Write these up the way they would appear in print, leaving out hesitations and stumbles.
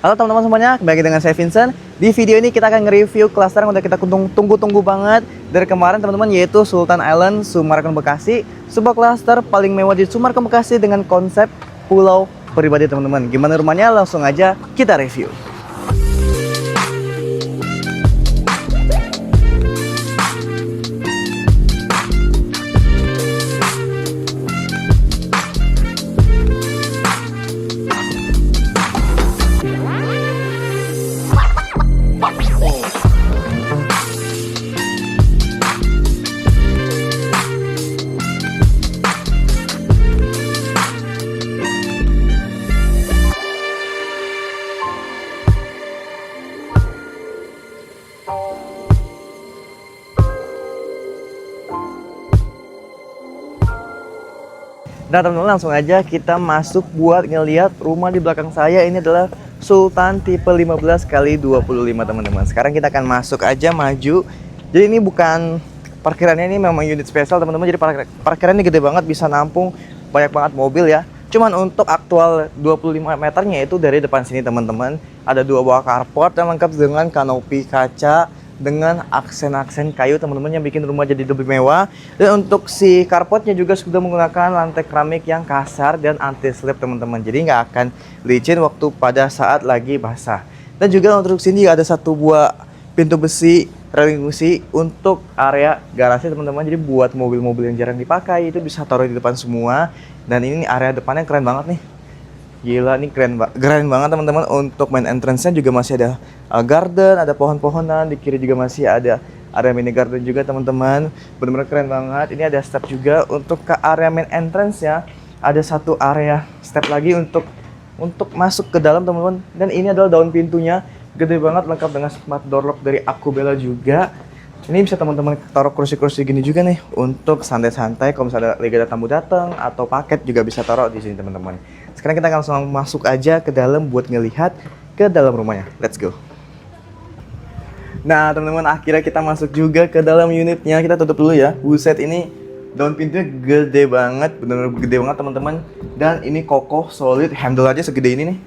Halo teman-teman semuanya, kembali lagi dengan saya Vincent. Di video ini kita akan nge-review klaster yang udah kita tunggu-tunggu banget dari kemarin teman-teman, yaitu Sultan Island, Sumarekon Bekasi. Sebuah klaster paling mewah di Sumarekon Bekasi dengan konsep pulau pribadi teman-teman. Gimana rumahnya? Langsung aja kita review. Nah teman-teman, langsung aja kita masuk buat ngeliat rumah di belakang saya. Ini adalah Sultan tipe 15 kali 25 teman-teman. Sekarang kita akan masuk aja, maju. Jadi ini bukan parkirannya, ini memang unit spesial teman-teman. Jadi parkirannya gede banget, bisa nampung banyak banget mobil ya. Cuman untuk aktual 25 meternya itu dari depan sini teman-teman. Ada dua buah carport yang lengkap dengan kanopi kaca dengan aksen-aksen kayu teman-teman, yang bikin rumah jadi lebih mewah. Dan untuk si carportnya juga sudah menggunakan lantai keramik yang kasar dan anti slip teman-teman, jadi nggak akan licin waktu pada saat lagi basah. Dan juga untuk sini ada satu buah pintu besi, railing besi untuk area garasi teman-teman. Jadi buat mobil-mobil yang jarang dipakai itu bisa taruh di depan semua. Dan ini area depannya keren banget nih. Gila, nih keren banget teman-teman. Untuk main entrance-nya juga masih ada garden, ada pohon-pohonan. Di kiri juga masih ada area mini garden juga teman-teman. Benar-benar keren banget. Ini ada step juga untuk ke area main entrance-nya. Ada satu area step lagi untuk masuk ke dalam teman-teman. Dan ini adalah daun pintunya, gede banget, lengkap dengan smart door lock dari Akubela juga. Ini bisa teman-teman taruh kursi-kursi gini juga nih untuk santai-santai kalau misalnya lagi ada tamu datang atau paket juga bisa taruh di sini teman-teman. Sekarang kita langsung masuk aja ke dalam buat ngelihat ke dalam rumahnya. Let's go. Nah teman-teman, akhirnya kita masuk juga ke dalam unitnya. Kita tutup dulu ya. Buset, ini daun pintunya gede banget, bener-bener gede banget teman-teman. Dan ini kokoh, solid, handle aja segede ini nih.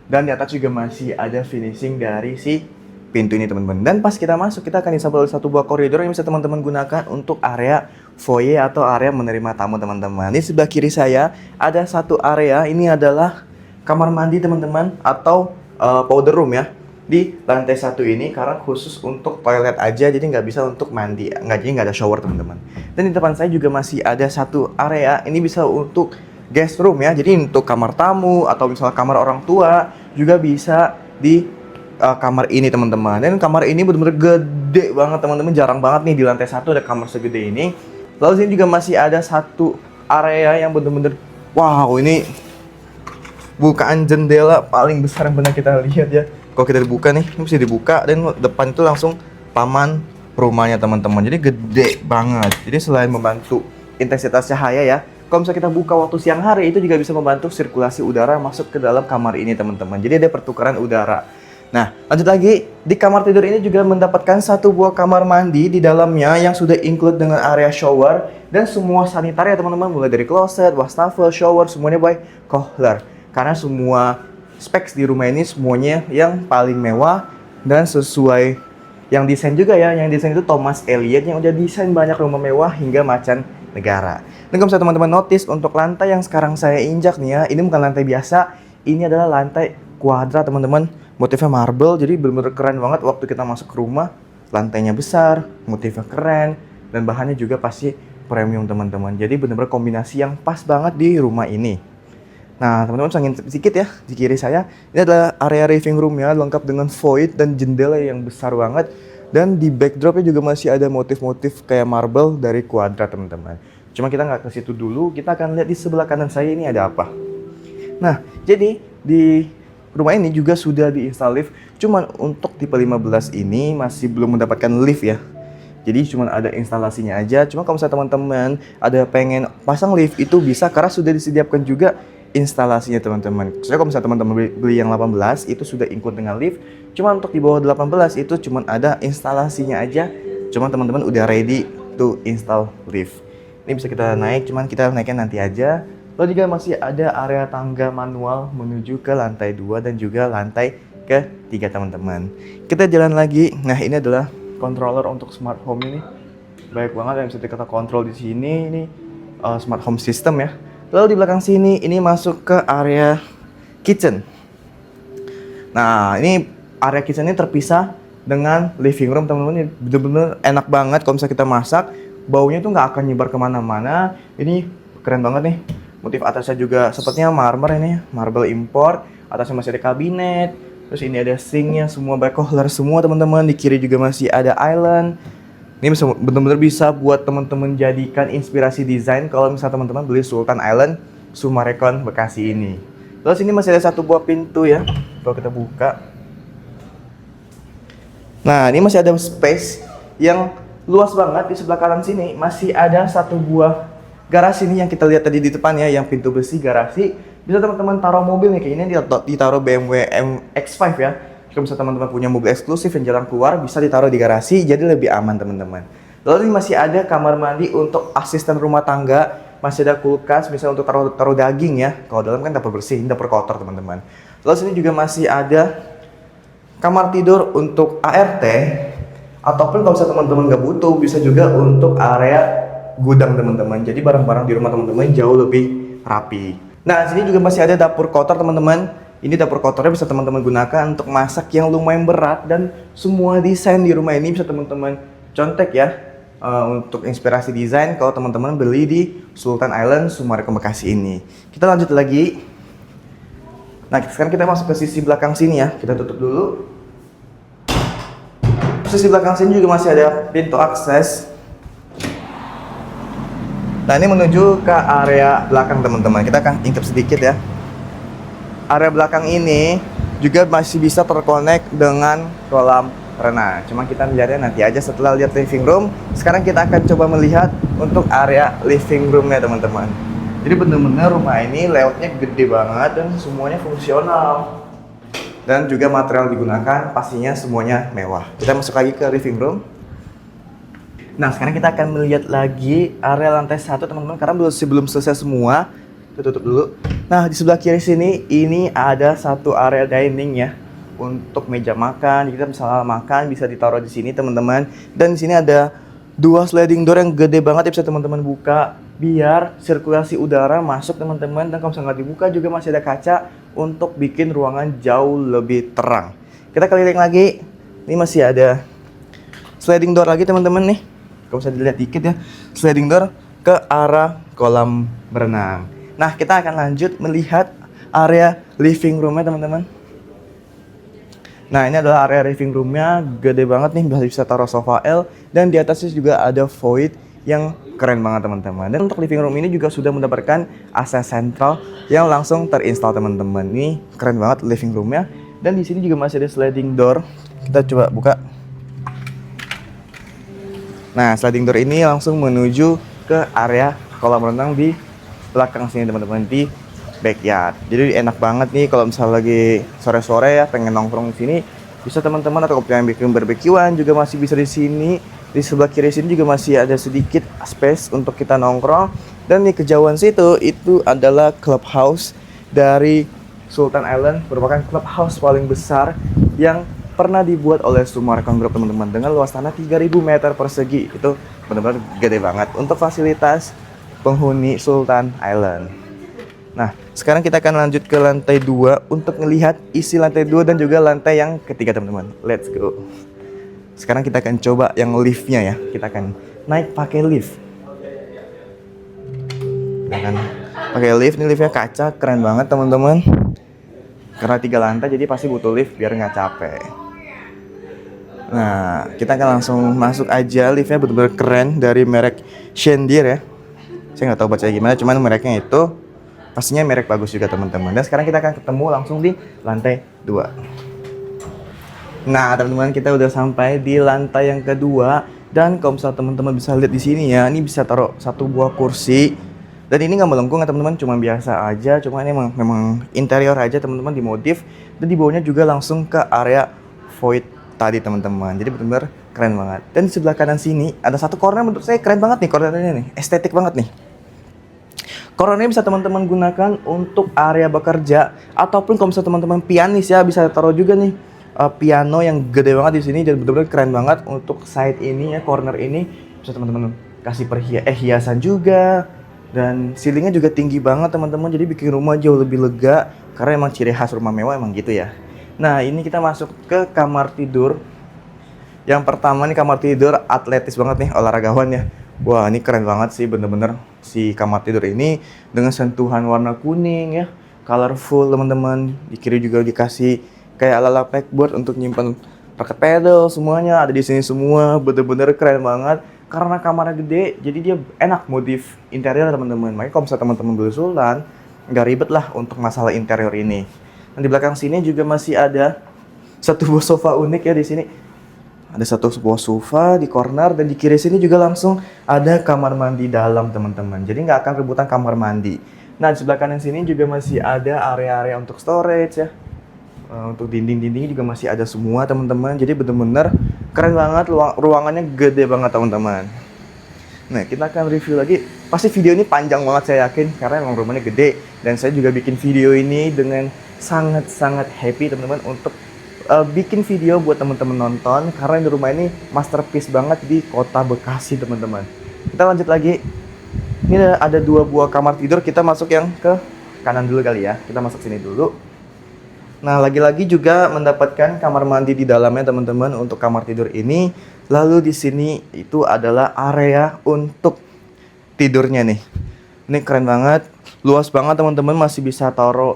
Dan di atas juga masih ada finishing dari si pintu ini teman-teman. Dan pas kita masuk, kita akan disambut oleh satu buah koridor yang bisa teman-teman gunakan untuk area foyer atau area menerima tamu teman-teman. Di sebelah kiri saya ada satu area, ini adalah kamar mandi teman-teman, atau powder room ya. Di lantai satu ini karena khusus untuk toilet aja, jadi nggak bisa untuk mandi, nggak ada shower teman-teman. Dan di depan saya juga masih ada satu area, ini bisa untuk guest room ya. Jadi untuk kamar tamu atau misalnya kamar orang tua juga bisa di kamar ini teman-teman. Dan kamar ini benar-benar gede banget teman-teman, jarang banget nih di lantai satu ada kamar segede ini. Lalu sini juga masih ada satu area yang benar-benar wow, ini bukaan jendela paling besar yang pernah kita lihat ya. Kalau kita dibuka nih, ini bisa dibuka dan depan itu langsung taman rumahnya teman-teman. Jadi gede banget. Jadi selain membantu intensitas cahaya ya, kalau misalnya kita buka waktu siang hari itu juga bisa membantu sirkulasi udara masuk ke dalam kamar ini teman-teman. Jadi ada pertukaran udara. Nah, lanjut lagi, di kamar tidur ini juga mendapatkan satu buah kamar mandi di dalamnya yang sudah include dengan area shower dan semua sanitary ya teman-teman, mulai dari closet, wastafel, shower, semuanya by Kohler. Karena semua specs di rumah ini semuanya yang paling mewah dan sesuai yang desain juga ya. Yang desain itu Thomas Elliot yang udah desain banyak rumah mewah hingga macan negara. Dan kalau misalnya teman-teman notice, untuk lantai yang sekarang saya injak nih ya, ini bukan lantai biasa, ini adalah lantai kuadrat teman-teman. Motifnya marble, jadi bener-bener keren banget waktu kita masuk ke rumah. Lantainya besar, motifnya keren, dan bahannya juga pasti premium teman-teman. Jadi bener-bener kombinasi yang pas banget di rumah ini. Nah teman-teman, bisa ngintip sedikit ya, di kiri saya ini adalah area living room ya, lengkap dengan void dan jendela yang besar banget. Dan di backdropnya juga masih ada motif-motif kayak marble dari kuadrat teman-teman. Cuma kita nggak ke situ dulu, kita akan lihat di sebelah kanan saya ini ada apa. Nah jadi di rumah ini juga sudah diinstal lift, cuman untuk tipe 15 ini masih belum mendapatkan lift ya. Jadi cuman ada instalasinya aja. Cuma kalau misalnya teman-teman ada pengen pasang lift itu bisa, karena sudah disediakan juga instalasinya teman-teman. Soalnya kalau misalnya teman-teman beli yang 18 itu sudah include dengan lift. Cuma untuk di bawah 18 itu cuman ada instalasinya aja. Cuma teman-teman udah ready to install lift. Ini bisa kita naik, cuman kita naiknya nanti aja. Lalu juga masih ada area tangga manual menuju ke lantai 2 dan juga lantai ke-3 teman-teman. Kita jalan lagi. Nah, ini adalah controller untuk smart home ini. Baik banget yang bisa kita kontrol di sini. Ini smart home system ya. Lalu di belakang sini ini masuk ke area kitchen. Nah, ini area kitchen ini terpisah dengan living room teman-teman. Ini bener-bener enak banget kalau misalnya kita masak. Baunya tuh nggak akan nyebar kemana-mana. Ini keren banget nih. Motif atasnya juga sepertinya marmer ini, marble import. Atasnya masih ada kabinet. Terus ini ada sinknya, semua back color semua teman-teman. Di kiri juga masih ada island. Ini benar-benar bisa buat teman-teman jadikan inspirasi desain kalau misalnya teman-teman beli Sultan Island Summarecon Bekasi ini. Terus ini masih ada satu buah pintu ya. Kalau kita buka. Nah, ini masih ada space yang luas banget. Di sebelah kanan sini masih ada satu buah garasi nih yang kita lihat tadi di depannya, yang pintu besi garasi. Bisa teman-teman taruh mobil nih, kayak ini ditaruh BMW MX-5 ya. Jika misalnya teman-teman punya mobil eksklusif yang jarang keluar, bisa ditaruh di garasi, jadi lebih aman teman-teman. Lalu ini masih ada kamar mandi untuk asisten rumah tangga. Masih ada kulkas, misalnya untuk taruh daging ya. Kalau dalam kan dapur bersih, ini dapur kotor teman-teman. Lalu sini juga masih ada kamar tidur untuk ART. Ataupun kalau misalnya teman-teman nggak butuh, bisa juga untuk area gudang teman-teman. Jadi barang-barang di rumah teman-teman jauh lebih rapi. Nah, sini juga masih ada dapur kotor teman-teman. Ini dapur kotornya bisa teman-teman gunakan untuk masak yang lumayan berat, dan semua desain di rumah ini bisa teman-teman contek ya. Untuk inspirasi desain kalau teman-teman beli di Sultan Island Summarecon Bekasi ini. Kita lanjut lagi. Nah, sekarang kita masuk ke sisi belakang sini ya. Kita tutup dulu. Sisi belakang sini juga masih ada pintu akses. Nah, ini menuju ke area belakang teman-teman. Kita akan intip sedikit ya. Area belakang ini juga masih bisa terkonek dengan kolam renang. Cuma kita lihatnya nanti aja setelah lihat living room. Sekarang kita akan coba melihat untuk area living roomnya teman-teman. Jadi benar-benar rumah ini layoutnya gede banget dan semuanya fungsional. Dan juga material digunakan pastinya semuanya mewah. Kita masuk lagi ke living room. Nah, sekarang kita akan melihat lagi area lantai 1 teman-teman, karena belum selesai semua. Kita tutup dulu. Nah, di sebelah kiri sini ini ada satu area dining ya, untuk meja makan. Jadi kita misalnya makan bisa ditaruh di sini teman-teman. Dan di sini ada dua sliding door yang gede banget, bisa teman-teman buka biar sirkulasi udara masuk teman-teman. Dan kalau misalnya nggak dibuka juga masih ada kaca untuk bikin ruangan jauh lebih terang. Kita keliling lagi. Ini masih ada sliding door lagi teman-teman nih. Kalau bisa dilihat dikit ya, sliding door ke arah kolam berenang. Nah, kita akan lanjut melihat area living roomnya teman-teman. Nah, ini adalah area living roomnya, gede banget nih, bisa taruh sofa L, dan di atasnya juga ada void yang keren banget teman-teman. Dan untuk living room ini juga sudah mendapatkan AC sentral yang langsung terinstall teman-teman. Ini keren banget living roomnya. Dan di sini juga masih ada sliding door. Kita coba buka. Nah, sliding door ini langsung menuju ke area kolam renang di belakang sini teman-teman, di backyard. Jadi enak banget nih kalau misalnya lagi sore-sore ya pengen nongkrong di sini, bisa teman-teman, atau pengen bikin barbekyuan juga masih bisa di sini. Di sebelah kiri sini juga masih ada sedikit space untuk kita nongkrong. Dan di kejauhan situ itu adalah clubhouse dari Sultan Island, merupakan clubhouse paling besar yang pernah dibuat oleh Summarecon Group teman-teman, dengan luas tanah 3000 meter persegi. Itu benar-benar gede banget untuk fasilitas penghuni Sultan Island. Nah, sekarang kita akan lanjut ke lantai 2 untuk melihat isi lantai 2 dan juga lantai yang ketiga teman-teman. Let's go. Sekarang kita akan coba yang liftnya ya. Kita akan naik pakai lift. Kita akan pakai lift. Ini liftnya kaca, keren banget teman-teman. Karena 3 lantai jadi pasti butuh lift biar nggak capek. Nah, kita akan langsung masuk aja. Liftnya benar-benar keren, dari merek Shendir ya. Saya nggak tahu bacanya gimana, cuman mereknya itu pastinya merek bagus juga teman-teman. Dan sekarang kita akan ketemu langsung di lantai 2. Nah, teman-teman, kita udah sampai di lantai yang kedua. Dan kalau misalnya teman-teman bisa lihat di sini ya, ini bisa taruh satu buah kursi. Dan ini nggak melengkung ya teman-teman, cuma biasa aja. Cuma ini memang interior aja teman-teman, dimodif. Dan di bawahnya juga langsung ke area void tadi teman-teman. Jadi benar-benar keren banget. Dan di sebelah kanan sini ada satu corner, menurut saya keren banget nih cornernya nih, estetik banget nih. Corner ini bisa teman-teman gunakan untuk area bekerja, ataupun kalau misalnya teman-teman pianis ya, bisa taruh juga nih piano yang gede banget di sini dan benar-benar keren banget untuk side ini ya, corner ini bisa teman-teman kasih hiasan juga. Dan ceilingnya juga tinggi banget teman-teman, jadi bikin rumah jauh lebih lega karena emang ciri khas rumah mewah emang gitu ya. Nah, ini kita masuk ke kamar tidur. Yang pertama nih, kamar tidur atletis banget nih, olahragawan ya. Wah, ini keren banget sih bener-bener si kamar tidur ini dengan sentuhan warna kuning ya, colorful teman-teman. Di kiri juga dikasih kayak ala-ala pegboard untuk nyimpan paket pedal, semuanya ada di sini semua. Bener-bener keren banget. Karena kamarnya gede, jadi dia enak modif interior teman-teman. Makanya kalau misalnya teman-teman berusulan, nggak ribet lah untuk masalah interior ini. Dan di belakang sini juga masih ada satu buah sofa unik ya di sini. Ada satu buah sofa di corner dan di kiri sini juga langsung ada kamar mandi dalam teman-teman. Jadi nggak akan rebutan kamar mandi. Nah di sebelah kanan sini juga masih ada area-area untuk storage ya. Untuk dinding-dindingnya juga masih ada semua teman-teman. Jadi bener-bener keren banget, ruangannya gede banget teman-teman. Nah kita akan review lagi. Pasti video ini panjang banget saya yakin, karena emang rumahnya gede. Dan saya juga bikin video ini dengan sangat-sangat happy teman-teman untuk bikin video buat teman-teman nonton. Karena di rumah ini masterpiece banget di kota Bekasi teman-teman. Kita lanjut lagi. Ini ada 2 buah kamar tidur. Kita masuk yang ke kanan dulu kali ya. Kita masuk sini dulu. Nah, lagi-lagi juga mendapatkan kamar mandi di dalamnya teman-teman untuk kamar tidur ini. Lalu di sini itu adalah area untuk tidurnya nih. Ini keren banget, luas banget teman-teman, masih bisa taruh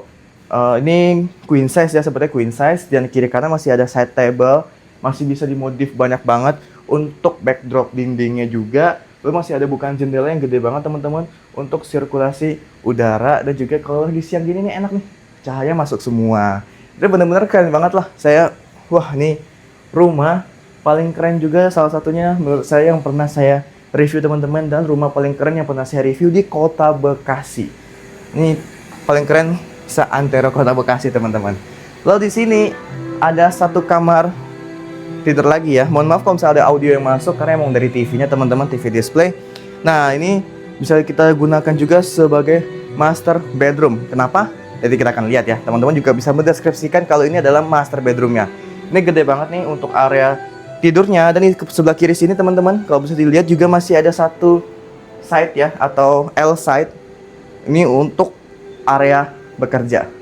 ini queen size ya, seperti queen size. Dan kiri kanan masih ada side table, masih bisa dimodif banyak banget untuk backdrop dindingnya juga. Lalu masih ada bukaan jendela yang gede banget teman-teman untuk sirkulasi udara. Dan juga kalau di siang gini nih enak nih, cahaya masuk semua. Jadi bener-bener keren banget lah. Wah nih rumah paling keren juga salah satunya menurut saya yang pernah saya review teman-teman, dan rumah paling keren yang pernah saya review di kota Bekasi. Ini paling keren seantero kota Bekasi teman-teman. Lalu di sini ada satu kamar tidur lagi ya. Mohon maaf kalau misalnya ada audio yang masuk karena emang dari TV-nya teman-teman, TV display. Nah ini bisa kita gunakan juga sebagai master bedroom. Kenapa? Jadi kita akan lihat ya, teman-teman juga bisa mendeskripsikan kalau ini adalah master bedroomnya. Ini gede banget nih untuk area tidurnya. Dan di sebelah kiri sini teman-teman, kalau bisa dilihat juga masih ada satu side ya, atau L side. Ini untuk area bekerja.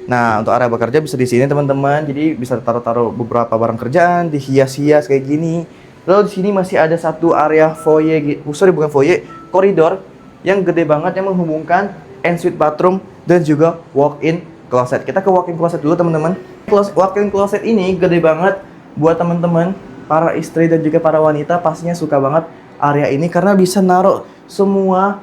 Nah untuk area bekerja bisa di sini teman-teman. Jadi bisa taruh-taruh beberapa barang kerjaan, dihias-hias kayak gini. Lalu di sini masih ada satu area foyer, bukan foyer, koridor yang gede banget yang menghubungkan ensuite bathroom dan juga walk-in closet. Kita ke walk-in closet dulu teman-teman. Walk-in closet ini gede banget buat teman-teman para istri dan juga para wanita, pastinya suka banget area ini karena bisa naruh semua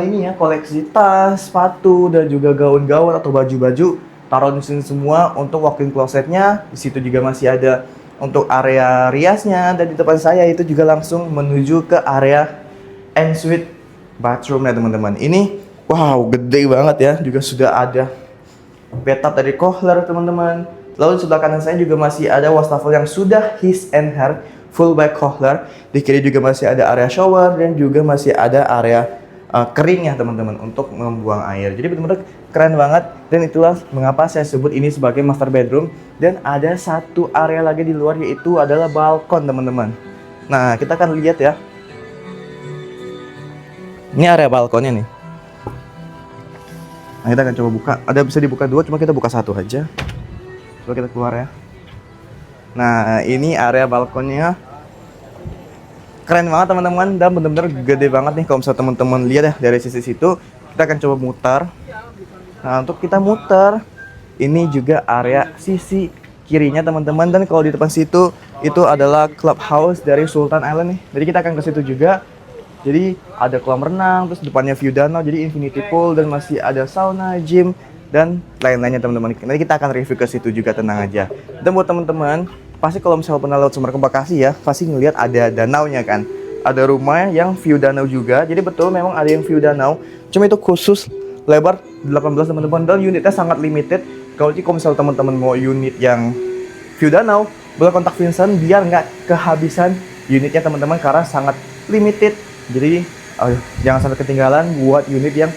ini ya, koleksi tas, sepatu dan juga gaun-gaun atau baju-baju, taruh di sini semua untuk walk-in closetnya. Di situ juga masih ada untuk area riasnya, dan di depan saya itu juga langsung menuju ke area ensuite bathroom ya teman-teman. Ini wow, gede banget ya. Juga sudah ada bathtub dari Kohler teman-teman. Lalu di sebelah kanan saya juga masih ada wastafel yang sudah his and her full by Kohler. Di kiri juga masih ada area shower dan juga masih ada area kering ya teman-teman untuk membuang air. Jadi benar-benar keren banget, dan itulah mengapa saya sebut ini sebagai master bedroom. Dan ada satu area lagi di luar, yaitu adalah balkon teman-teman. Nah kita akan lihat ya. Ini area balkonnya nih. Nah kita akan coba buka. Ada bisa dibuka 2, cuma kita buka 1 aja. Coba kita keluar ya. Nah ini area balkonnya. Keren banget teman-teman, dan bener-bener gede banget nih. Kalau misalnya teman-teman lihat ya dari sisi situ, kita akan coba mutar. Nah untuk kita mutar, ini juga area sisi kirinya teman-teman. Dan kalau di depan situ itu adalah clubhouse dari Sultan Island nih. Jadi kita akan ke situ juga. Jadi ada kolam renang, terus depannya view danau, jadi infinity pool, dan masih ada sauna, gym, dan lain-lainnya teman-teman. Nanti kita akan review ke situ juga, tenang aja. Dan buat teman-teman, pasti kalau misalnya pernah lewat Sumber Bekasi ya, pasti ngelihat ada danaunya kan. Ada rumah yang view danau juga. Jadi betul memang ada yang view danau. Cuma itu khusus lebar 18 teman-teman, dan unitnya sangat limited. Kalau misalnya teman-teman mau unit yang view danau, boleh kontak Vincent biar nggak kehabisan unitnya teman-teman, karena sangat limited. Jadi jangan sampai ketinggalan buat unit yang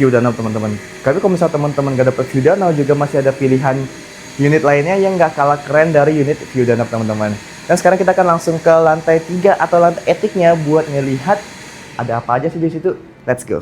view danau teman-teman. Tapi kalau misalnya teman-teman gak dapet view danau, juga masih ada pilihan unit lainnya yang gak kalah keren dari unit view danau teman-teman. Dan sekarang kita akan langsung ke lantai 3 atau lantai etiknya buat ngelihat ada apa aja sih di situ. Let's go.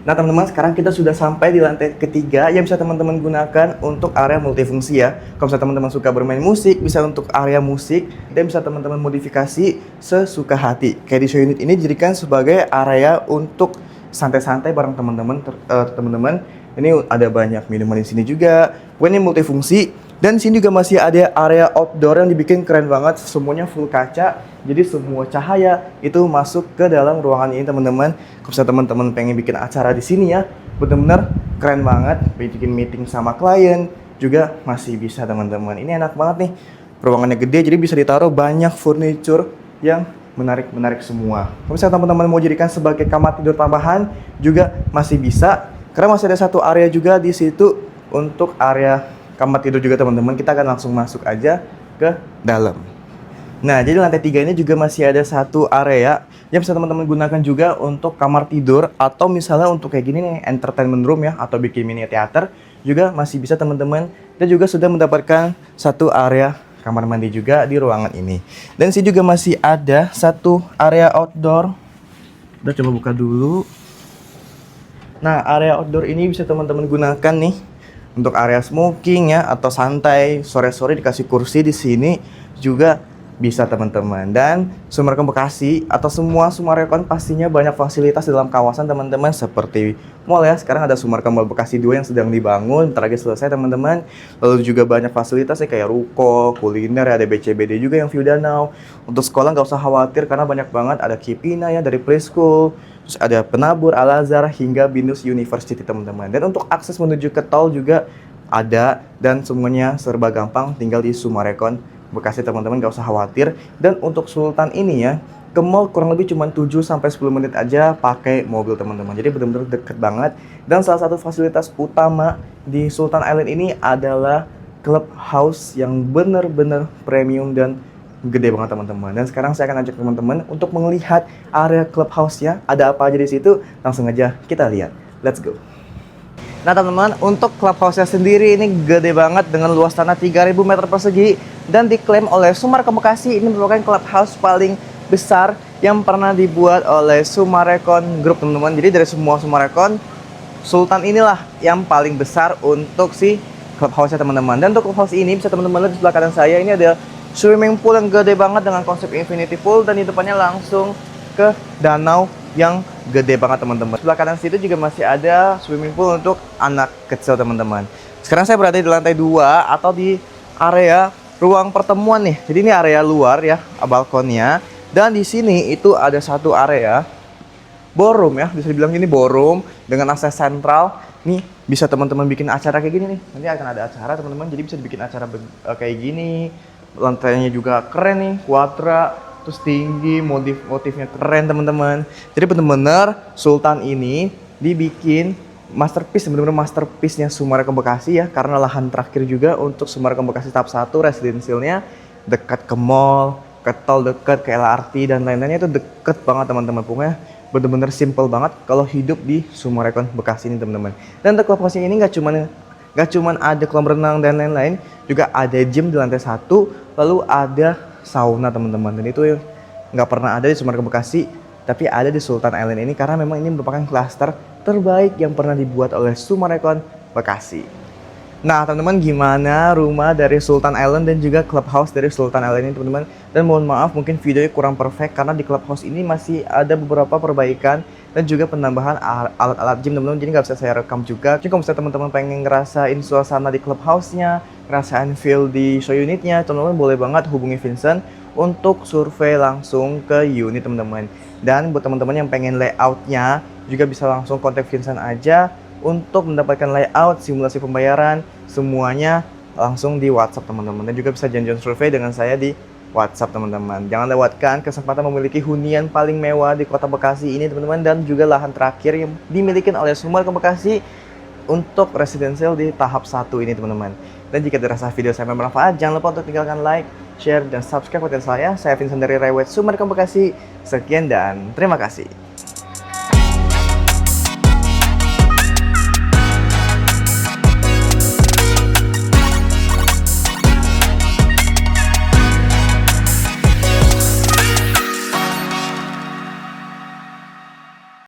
Nah teman-teman, sekarang kita sudah sampai di lantai ketiga yang bisa teman-teman gunakan untuk area multifungsi ya. Kalau misalnya teman-teman suka bermain musik, bisa untuk area musik, dan bisa teman-teman modifikasi sesuka hati. Kayak di show unit ini dijadikan sebagai area untuk santai-santai bareng teman-teman. Teman-teman, ini ada banyak minuman di sini juga. Ini multifungsi. Dan di sini juga masih ada area outdoor yang dibikin keren banget, semuanya full kaca. Jadi semua cahaya itu masuk ke dalam ruangan ini teman-teman. Kalau misalnya teman-teman pengen bikin acara di sini ya, bener-bener keren banget. Bikin meeting sama klien juga masih bisa teman-teman. Ini enak banget nih. Ruangannya gede, jadi bisa ditaruh banyak furniture yang menarik-menarik semua. Kalau misalnya teman-teman mau jadikan sebagai kamar tidur tambahan juga masih bisa. Karena masih ada satu area juga di situ untuk area kamar tidur juga teman-teman. Kita akan langsung masuk aja ke dalam. Nah, jadi lantai 3 ini juga masih ada satu area yang bisa teman-teman gunakan juga untuk kamar tidur, atau misalnya untuk kayak gini nih, entertainment room ya, atau bikin mini theater juga masih bisa teman-teman. Dan juga sudah mendapatkan satu area kamar mandi juga di ruangan ini. Dan sini juga masih ada satu area outdoor. Udah coba buka dulu. Nah, area outdoor ini bisa teman-teman gunakan nih untuk area smoking ya, atau santai sore-sore dikasih kursi di sini juga bisa teman-teman. Dan Sumarekon Bekasi atau semua Sumarekon pastinya banyak fasilitas di dalam kawasan teman-teman, seperti mall ya. Sekarang ada Sumarekon Mall Bekasi 2 yang sedang dibangun, bentar lagi selesai teman-teman. Lalu juga banyak fasilitasnya kayak ruko, kuliner, ada BCBD juga yang view danau. Untuk sekolah nggak usah khawatir karena banyak banget, ada Kipina ya dari preschool, terus ada Penabur, Al-Azhar, hingga Binus University teman-teman. Dan untuk akses menuju ke tol juga ada, dan semuanya serba gampang tinggal di Sumarekon Bekasi teman-teman, gak usah khawatir. Dan untuk Sultan ini ya, ke mall kurang lebih cuma 7-10 menit aja pakai mobil teman-teman. Jadi benar-benar deket banget. Dan salah satu fasilitas utama di Sultan Island ini adalah clubhouse yang benar-benar premium dan gede banget teman-teman. Dan sekarang saya akan ajak teman-teman untuk melihat area clubhouse-nya. Ada apa aja di situ? Langsung aja kita lihat. Let's go. Nah teman-teman, untuk clubhouse-nya sendiri ini gede banget dengan luas tanah 3.000 meter persegi, dan diklaim oleh Sumarekon Bekasi ini merupakan clubhouse paling besar yang pernah dibuat oleh Sumarekon Group teman-teman. Jadi dari semua Sumarekon, Sultan inilah yang paling besar untuk si clubhouse-nya teman-teman. Dan untuk clubhouse ini bisa teman-teman lihat di sebelah kanan saya, ini ada swimming pool yang gede banget dengan konsep infinity pool, dan di depannya langsung ke danau yang gede banget teman-teman. Sebelah kanan situ juga masih ada swimming pool untuk anak kecil teman-teman. Sekarang saya berada di lantai 2 atau di area ruang pertemuan nih. Jadi ini area luar ya, balkonnya. Dan di sini itu ada satu area ballroom ya, bisa dibilang ini ballroom dengan akses sentral. Nih bisa teman-teman bikin acara kayak gini nih. Nanti akan ada acara teman-teman, jadi bisa dibikin acara kayak gini. Lantainya juga keren nih, quadra. Terus tinggi, motifnya keren teman-teman. Jadi bener-bener Sultan ini dibikin masterpiece, bener-bener masterpiece-nya Sumarekon Bekasi ya. Karena lahan terakhir juga untuk Sumarekon Bekasi tahap 1 residensialnya dekat ke mall, ke tol dekat, ke LRT dan lain-lainnya, itu deket banget teman-teman. Pokoknya bener-bener simple banget kalau hidup di Sumarekon Bekasi ini teman-teman. Dan untuk lokasi ini nggak cuman ada kolam renang dan lain-lain, juga ada gym di lantai 1, lalu ada sauna teman-teman. Dan itu nggak pernah ada di Sumarekon Bekasi, tapi ada di Sultan Island ini karena memang ini merupakan klaster terbaik yang pernah dibuat oleh Sumarekon Bekasi. Nah teman-teman, gimana rumah dari Sultan Island dan juga clubhouse dari Sultan Island ini teman-teman? Dan mohon maaf mungkin videonya kurang perfect karena di clubhouse ini masih ada beberapa perbaikan dan juga penambahan alat-alat gym teman-teman, jadi nggak bisa saya rekam juga. Jadi kalau misalnya teman-teman pengen ngerasain suasana di clubhouse-nya, ngerasain feel di show unitnya, teman-teman boleh banget hubungi Vincent untuk survei langsung ke unit teman-teman. Dan buat teman-teman yang pengen layoutnya juga bisa langsung kontak Vincent aja untuk mendapatkan layout, simulasi pembayaran, semuanya langsung di WhatsApp teman-teman. Dan juga bisa janjian survei dengan saya di WhatsApp teman-teman. Jangan lewatkan kesempatan memiliki hunian paling mewah di kota Bekasi ini teman-teman, dan juga lahan terakhir yang dimiliki oleh Sumarekon Bekasi untuk residensial di tahap 1 ini teman-teman. Dan jika dirasa video saya bermanfaat, jangan lupa untuk tinggalkan like, share, dan subscribe channel saya. Saya Vincent dari Rewet Sumarekon Bekasi. Sekian dan terima kasih.